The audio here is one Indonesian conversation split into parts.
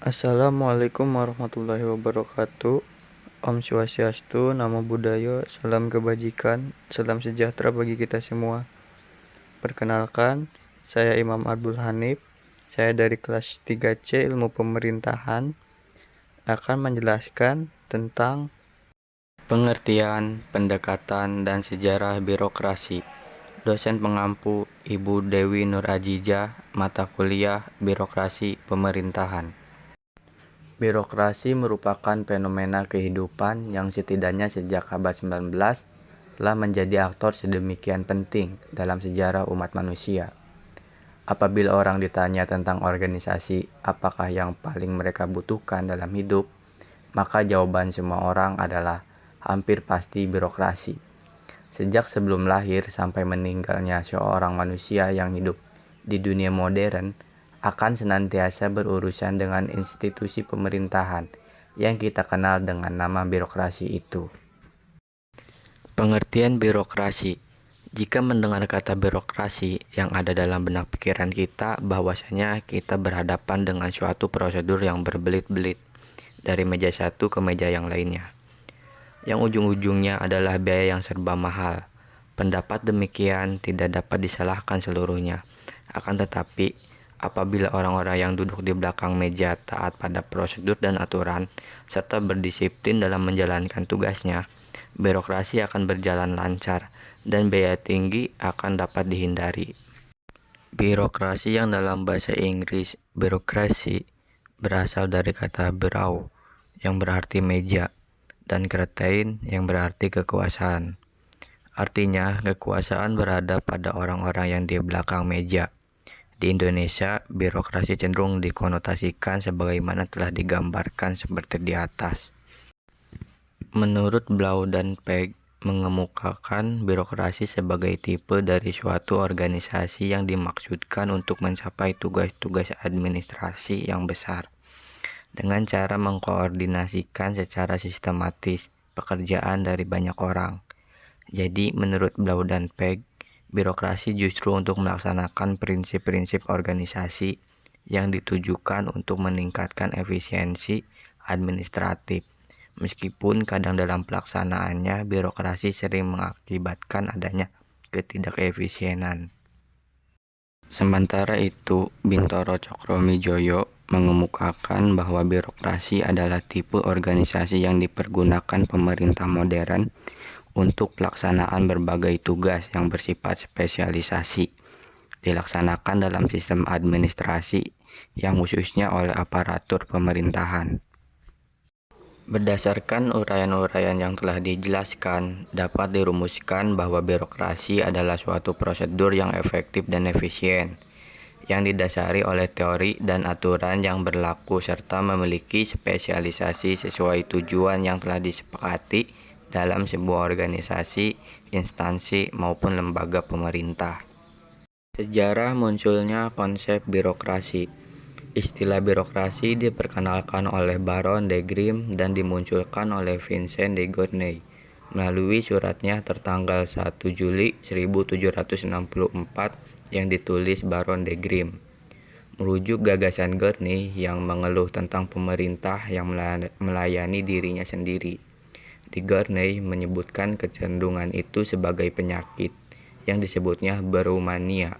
Assalamualaikum warahmatullahi wabarakatuh. Om Swastiastu, Namo Buddhaya, salam kebajikan, salam sejahtera bagi kita semua. Perkenalkan, saya Imam Abdul Hanif. Saya dari kelas 3C Ilmu Pemerintahan akan menjelaskan tentang pengertian, pendekatan, dan sejarah birokrasi. Dosen pengampu Ibu Dewi Nur Ajijah, mata kuliah Birokrasi Pemerintahan. Birokrasi merupakan fenomena kehidupan yang setidaknya sejak abad 19 telah menjadi aktor sedemikian penting dalam sejarah umat manusia. Apabila orang ditanya tentang organisasi apakah yang paling mereka butuhkan dalam hidup, maka jawaban semua orang adalah hampir pasti birokrasi. Sejak sebelum lahir sampai meninggalnya seorang manusia yang hidup di dunia modern akan senantiasa berurusan dengan institusi pemerintahan yang kita kenal dengan nama birokrasi itu. Pengertian birokrasi. Jika mendengar kata birokrasi, yang ada dalam benak pikiran kita bahwasanya kita berhadapan dengan suatu prosedur yang berbelit-belit dari meja satu ke meja yang lainnya, yang ujung-ujungnya adalah biaya yang serba mahal. Pendapat demikian tidak dapat disalahkan seluruhnya. Akan tetapi, apabila orang-orang yang duduk di belakang meja taat pada prosedur dan aturan, serta berdisiplin dalam menjalankan tugasnya, birokrasi akan berjalan lancar dan biaya tinggi akan dapat dihindari. Birokrasi yang dalam bahasa Inggris birokrasi berasal dari kata bureau yang berarti meja dan kratein yang berarti kekuasaan. Artinya, kekuasaan berada pada orang-orang yang di belakang meja. Di Indonesia, birokrasi cenderung dikonotasikan sebagaimana telah digambarkan seperti di atas. Menurut Blau dan Peg, mengemukakan birokrasi sebagai tipe dari suatu organisasi yang dimaksudkan untuk mencapai tugas-tugas administrasi yang besar, dengan cara mengkoordinasikan secara sistematis pekerjaan dari banyak orang. Jadi, menurut Blau dan Peg, birokrasi justru untuk melaksanakan prinsip-prinsip organisasi yang ditujukan untuk meningkatkan efisiensi administratif. Meskipun kadang dalam pelaksanaannya birokrasi sering mengakibatkan adanya ketidakefisienan. Sementara itu, Bintoro Cokromijoyo mengemukakan bahwa birokrasi adalah tipe organisasi yang dipergunakan pemerintah modern untuk pelaksanaan berbagai tugas yang bersifat spesialisasi, dilaksanakan dalam sistem administrasi yang khususnya oleh aparatur pemerintahan. Berdasarkan uraian-uraian yang telah dijelaskan, dapat dirumuskan bahwa birokrasi adalah suatu prosedur yang efektif dan efisien, yang didasari oleh teori dan aturan yang berlaku serta memiliki spesialisasi sesuai tujuan yang telah disepakati dalam sebuah organisasi, instansi, maupun lembaga pemerintah. Sejarah munculnya konsep birokrasi. Istilah birokrasi diperkenalkan oleh Baron de Grimm dan dimunculkan oleh Vincent de Gournay melalui suratnya tertanggal 1 Juli 1764 yang ditulis Baron de Grimm. Merujuk gagasan Gournay yang mengeluh tentang pemerintah yang melayani dirinya sendiri. Di Gournay menyebutkan kecenderungan itu sebagai penyakit yang disebutnya Baromania.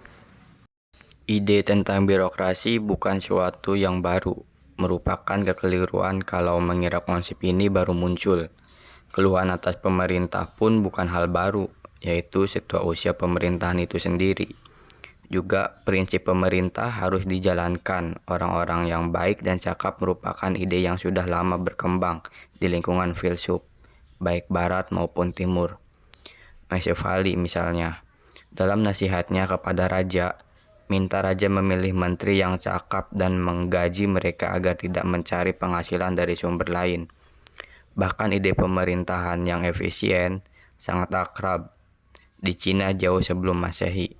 Ide tentang birokrasi bukan suatu yang baru, merupakan kekeliruan kalau mengira konsep ini baru muncul. Keluhan atas pemerintah pun bukan hal baru, yaitu setua usia pemerintahan itu sendiri. Juga prinsip pemerintah harus dijalankan. Orang-orang yang baik dan cakap merupakan ide yang sudah lama berkembang di lingkungan filsuf, baik barat maupun timur. Machiavelli misalnya, dalam nasihatnya kepada raja, minta raja memilih menteri yang cakap dan menggaji mereka agar tidak mencari penghasilan dari sumber lain. Bahkan ide pemerintahan yang efisien sangat akrab di Cina jauh sebelum Masehi.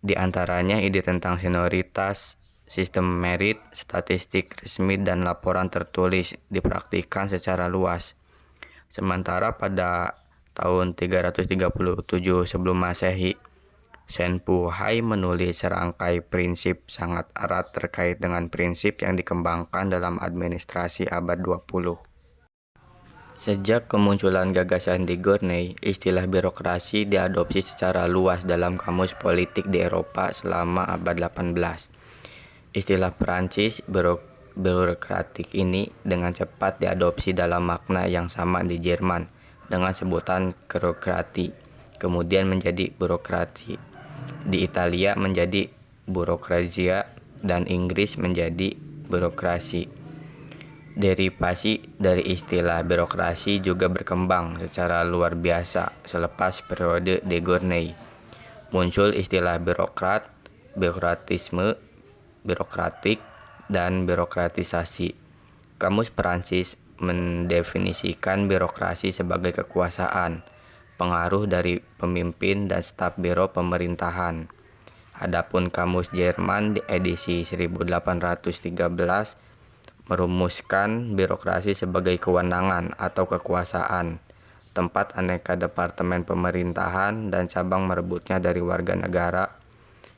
Di antaranya ide tentang senioritas, sistem merit, statistik resmi, dan laporan tertulis dipraktikkan secara luas. Sementara pada tahun 337 sebelum Masehi, Shen Puhai menulis serangkai prinsip sangat erat terkait dengan prinsip yang dikembangkan dalam administrasi abad 20. Sejak kemunculan gagasan de Gournay, istilah birokrasi diadopsi secara luas dalam kamus politik di Eropa selama abad 18. Istilah Perancis birokratik ini dengan cepat diadopsi dalam makna yang sama di Jerman dengan sebutan kerokrati, kemudian menjadi burokrasi. Di Italia menjadi burokrazia dan Inggris menjadi birokrasi. Derivasi dari istilah birokrasi juga berkembang secara luar biasa selepas periode de Gournay. Muncul istilah birokrat, birokratisme, birokratik, dan birokratisasi. Kamus Perancis mendefinisikan birokrasi sebagai kekuasaan, pengaruh dari pemimpin dan staf biro pemerintahan. Adapun kamus Jerman di edisi 1813 merumuskan birokrasi sebagai kewenangan atau kekuasaan, tempat aneka departemen pemerintahan dan cabang merebutnya dari warga negara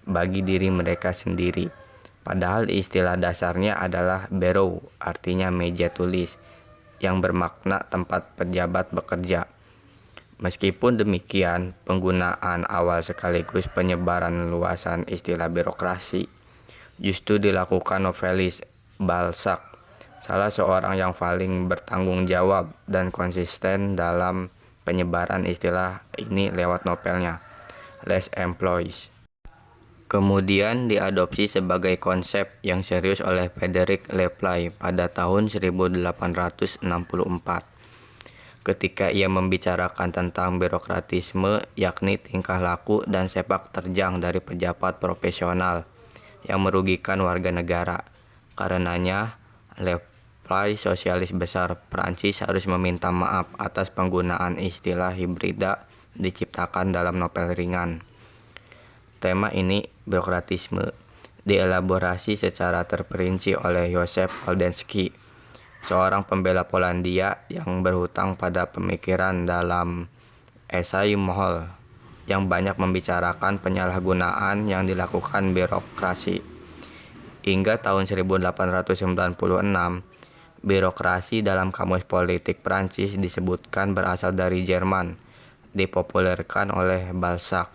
bagi diri mereka sendiri. Padahal istilah dasarnya adalah bureau, artinya meja tulis, yang bermakna tempat pejabat bekerja. Meskipun demikian, penggunaan awal sekaligus penyebaran luasan istilah birokrasi justru dilakukan novelis Balzac, salah seorang yang paling bertanggung jawab dan konsisten dalam penyebaran istilah ini lewat novelnya Les Emplois. Kemudian diadopsi sebagai konsep yang serius oleh Frederick Leflay pada tahun 1864. Ketika ia membicarakan tentang birokratisme, yakni tingkah laku dan sepak terjang dari pejabat profesional yang merugikan warga negara. Karenanya, Leflay, sosialis besar Prancis, harus meminta maaf atas penggunaan istilah hibrida diciptakan dalam novel ringan. Tema ini, birokratisme, dielaborasi secara terperinci oleh Józef Oldensky, seorang pembela Polandia yang berhutang pada pemikiran dalam esai Mohl yang banyak membicarakan penyalahgunaan yang dilakukan birokrasi. Hingga tahun 1896, birokrasi dalam kamus politik Prancis disebutkan berasal dari Jerman, dipopulerkan oleh Balzac.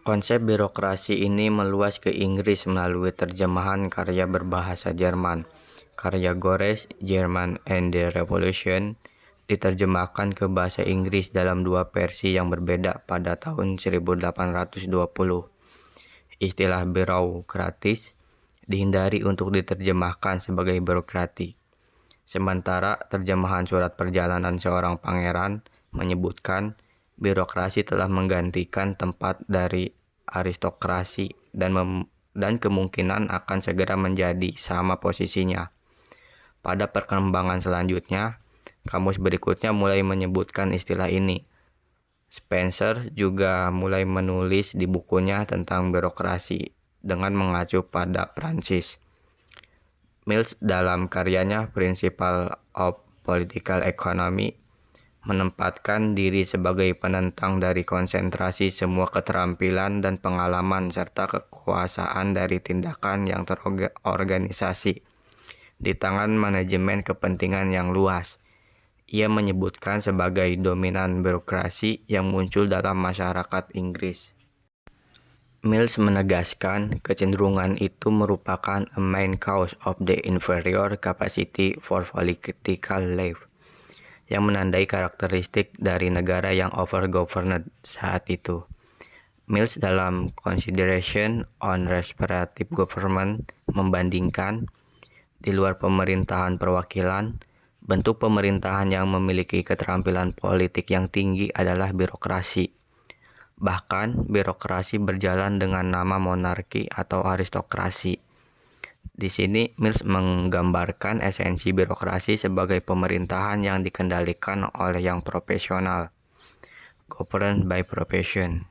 Konsep birokrasi ini meluas ke Inggris melalui terjemahan karya berbahasa Jerman. Karya Gores, German and the Revolution, diterjemahkan ke bahasa Inggris dalam dua versi yang berbeda pada tahun 1820. Istilah birokratis dihindari untuk diterjemahkan sebagai birokratik. Sementara terjemahan surat perjalanan seorang pangeran menyebutkan birokrasi telah menggantikan tempat dari aristokrasi dan kemungkinan akan segera menjadi sama posisinya. Pada perkembangan selanjutnya, kamus berikutnya mulai menyebutkan istilah ini. Spencer juga mulai menulis di bukunya tentang birokrasi dengan mengacu pada Prancis. Mill dalam karyanya Principles of Political Economy menempatkan diri sebagai penentang dari konsentrasi semua keterampilan dan pengalaman serta kekuasaan dari tindakan yang terorganisasi di tangan manajemen kepentingan yang luas. Ia menyebutkan sebagai dominan birokrasi yang muncul dalam masyarakat Inggris. Mills menegaskan kecenderungan itu merupakan a main cause of the inferior capacity for political life, yang menandai karakteristik dari negara yang over-governed saat itu. Mills dalam Consideration on Representative Government membandingkan, di luar pemerintahan perwakilan, bentuk pemerintahan yang memiliki keterampilan politik yang tinggi adalah birokrasi. Bahkan, birokrasi berjalan dengan nama monarki atau aristokrasi. Di sini, Mills menggambarkan esensi birokrasi sebagai pemerintahan yang dikendalikan oleh yang profesional, governed by profession.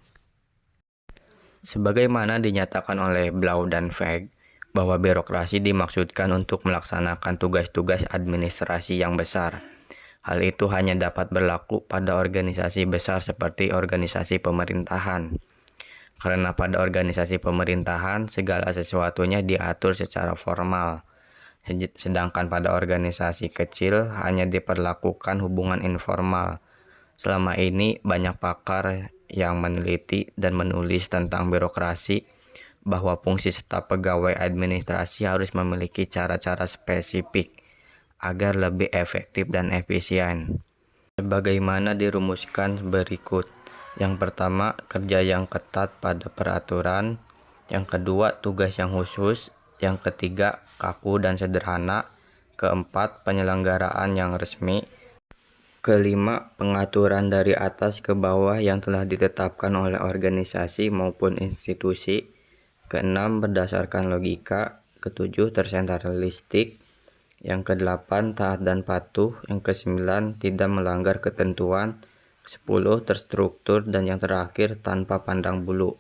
Sebagaimana dinyatakan oleh Blau dan Feg, bahwa birokrasi dimaksudkan untuk melaksanakan tugas-tugas administrasi yang besar. Hal itu hanya dapat berlaku pada organisasi besar seperti organisasi pemerintahan. Karena pada organisasi pemerintahan, segala sesuatunya diatur secara formal. Sedangkan pada organisasi kecil hanya diperlakukan hubungan informal. Selama ini banyak pakar yang meneliti dan menulis tentang birokrasi bahwa fungsi staf pegawai administrasi harus memiliki cara-cara spesifik agar lebih efektif dan efisien. Sebagaimana dirumuskan berikut. Yang pertama, kerja yang ketat pada peraturan. Yang kedua, tugas yang khusus. Yang ketiga, kaku dan sederhana. Keempat, penyelenggaraan yang resmi. Kelima, pengaturan dari atas ke bawah yang telah ditetapkan oleh organisasi maupun institusi. Keenam, berdasarkan logika. Ketujuh, tersentralistik. Yang kedelapan, taat dan patuh. Yang kesembilan, tidak melanggar ketentuan. 10, terstruktur. Dan yang terakhir, tanpa pandang bulu.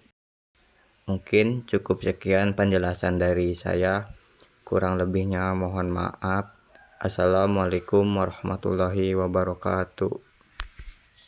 Mungkin cukup sekian penjelasan dari saya. Kurang lebihnya mohon maaf. Assalamualaikum warahmatullahi wabarakatuh.